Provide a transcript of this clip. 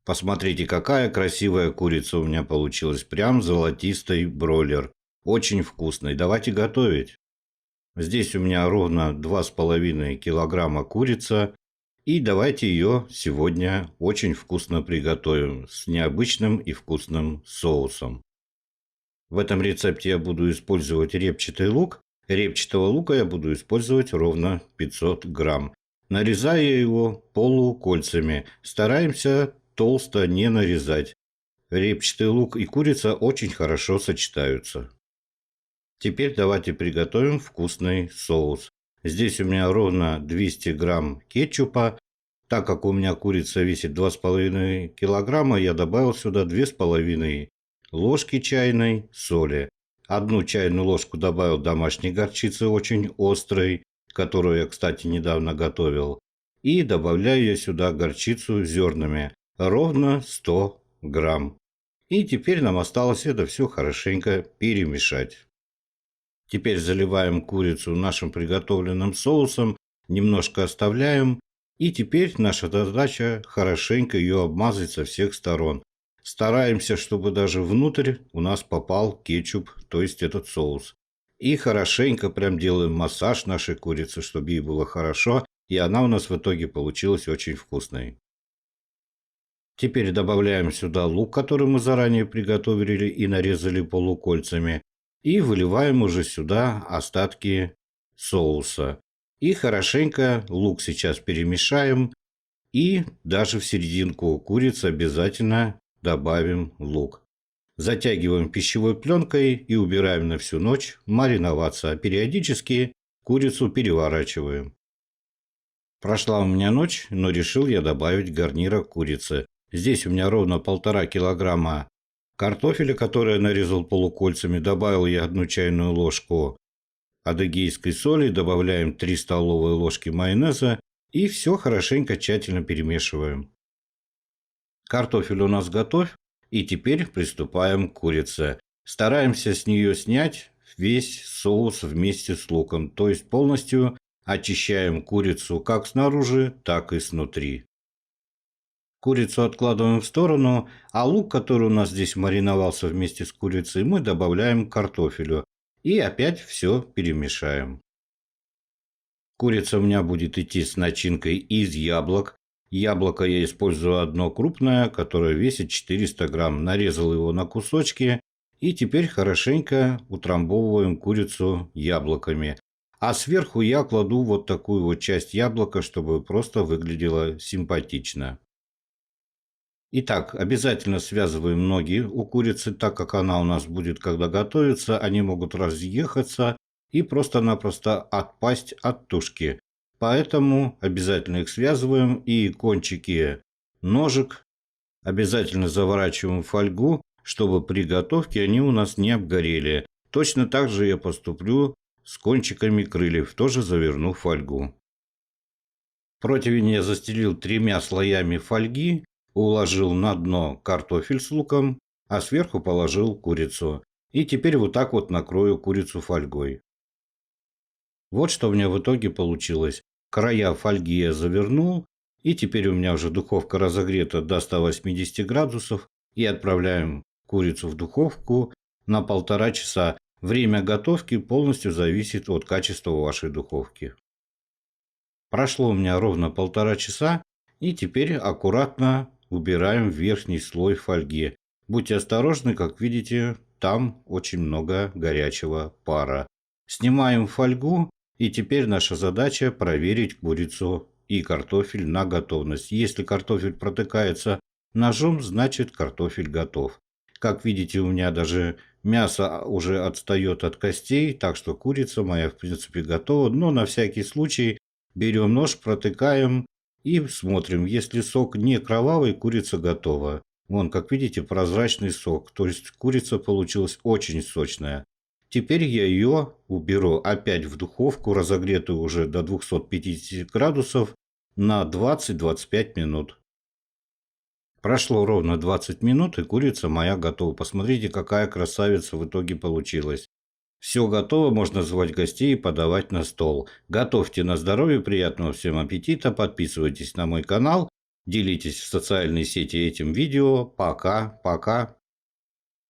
Посмотрите, какая красивая курица у меня получилась. Прям золотистый бройлер. Очень вкусный. Давайте готовить. Здесь у меня ровно 2,5 килограмма курица. И давайте ее сегодня очень вкусно приготовим с необычным и вкусным соусом. В этом рецепте я буду использовать репчатый лук. Репчатого лука я буду использовать ровно 500 грамм. Нарезаю его полукольцами. Стараемся толсто не нарезать. Репчатый лук и курица очень хорошо сочетаются. Теперь давайте приготовим вкусный соус. Здесь у меня ровно 200 грамм кетчупа. Так как у меня курица весит 2,5 килограмма, я добавил сюда 2,5 ложки чайной соли. 1 чайную ложку добавил домашней горчицы очень острой, которую я, кстати, недавно готовил. И добавляю я сюда горчицу зернами. Ровно 100 грамм. И теперь нам осталось это все хорошенько перемешать. Теперь заливаем курицу нашим приготовленным соусом, немножко оставляем. И теперь наша задача хорошенько ее обмазать со всех сторон. Стараемся, чтобы даже внутрь у нас попал кетчуп, то есть этот соус. И хорошенько прям делаем массаж нашей курицы, чтобы ей было хорошо. И она у нас в итоге получилась очень вкусной. Теперь добавляем сюда лук, который мы заранее приготовили и нарезали полукольцами. И выливаем уже сюда остатки соуса. И хорошенько лук сейчас перемешаем. И даже в серединку курицы обязательно добавим лук. Затягиваем пищевой пленкой и убираем на всю ночь мариноваться. А периодически курицу переворачиваем. Прошла у меня ночь, но решил я добавить гарнира курицы. Здесь у меня ровно 1,5 килограмма картофеля, который я нарезал полукольцами. Добавил я 1 чайную ложку адыгейской соли, добавляем 3 столовые ложки майонеза и все хорошенько тщательно перемешиваем. Картофель у нас готов, и теперь приступаем к курице. Стараемся с нее снять весь соус вместе с луком, то есть полностью очищаем курицу как снаружи, так и снутри. Курицу откладываем в сторону, а лук, который у нас здесь мариновался вместе с курицей, мы добавляем к картофелю. И опять все перемешаем. Курица у меня будет идти с начинкой из яблок. Яблоко я использую одно крупное, которое весит 400 грамм. Нарезал его на кусочки. И теперь хорошенько утрамбовываем курицу яблоками. А сверху я кладу вот такую вот часть яблока, чтобы просто выглядело симпатично. Итак, обязательно связываем ноги у курицы, так как она у нас будет, когда готовится, они могут разъехаться и просто-напросто отпасть от тушки. Поэтому обязательно их связываем и кончики ножек обязательно заворачиваем в фольгу, чтобы при готовке они у нас не обгорели. Точно так же я поступлю с кончиками крыльев, тоже заверну в фольгу. Противень я застелил 3 слоями фольги. Уложил на дно картофель с луком, а сверху положил курицу. И теперь вот так вот накрою курицу фольгой. Вот что у меня в итоге получилось. Края фольги я завернул. И теперь у меня уже духовка разогрета до 180 градусов. И отправляем курицу в духовку на 1,5 часа. Время готовки полностью зависит от качества вашей духовки. Прошло у меня ровно 1,5 часа. И теперь аккуратно убираем верхний слой фольги. Будьте осторожны, как видите, там очень много горячего пара. Снимаем фольгу, и теперь наша задача проверить курицу и картофель на готовность. Если картофель протыкается ножом, значит картофель готов. Как видите, у меня даже мясо уже отстает от костей, так что курица моя в принципе готова. Но на всякий случай берем нож, протыкаем. И смотрим, если сок не кровавый, курица готова. Вон, как видите, прозрачный сок. То есть курица получилась очень сочная. Теперь я ее уберу опять в духовку, разогретую уже до 250 градусов, на 20-25 минут. Прошло ровно 20 минут, и курица моя готова. Посмотрите, какая красавица в итоге получилась. Все готово, можно звать гостей и подавать на стол. Готовьте на здоровье, приятного всем аппетита, подписывайтесь на мой канал. Делитесь в социальной сети этим видео. Пока, пока.